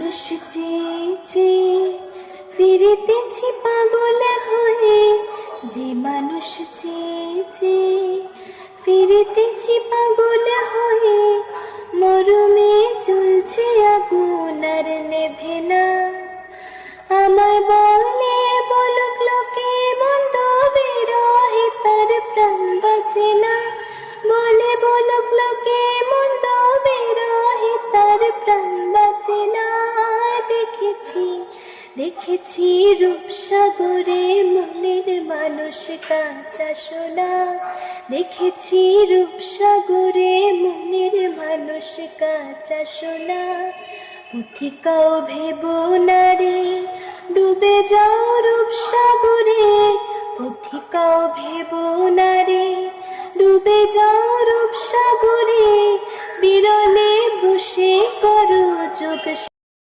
মানুষ চেয়েছে ফিরিতেছি পাগল হয়ে, যে মানুষ চেয়েছে ফিরিতেছি পাগল হয়ে, মরমে চলছে আগুন আর নেভে না। আমায় বলে বলুক লোকে মন্দ বিরহে তার প্রাণ বাঁচে না, বলে বলুক লোকে মন্দ বিরহে তার প্রাণ বাঁচে না। দেখেছি দেখেছি রূপসাগরে মনের মানুষ কাঁচা সোনা, দেখেছি রূপসাগরে মনের মানুষ কাঁচা সোনা। পুথিকাও ভেবো না রে ডুবে যাও রূপসাগরে, পুথিকাও ভেবো না রে ডুবে যাও রূপসাগরে, বিরলে বসে করো যোগ।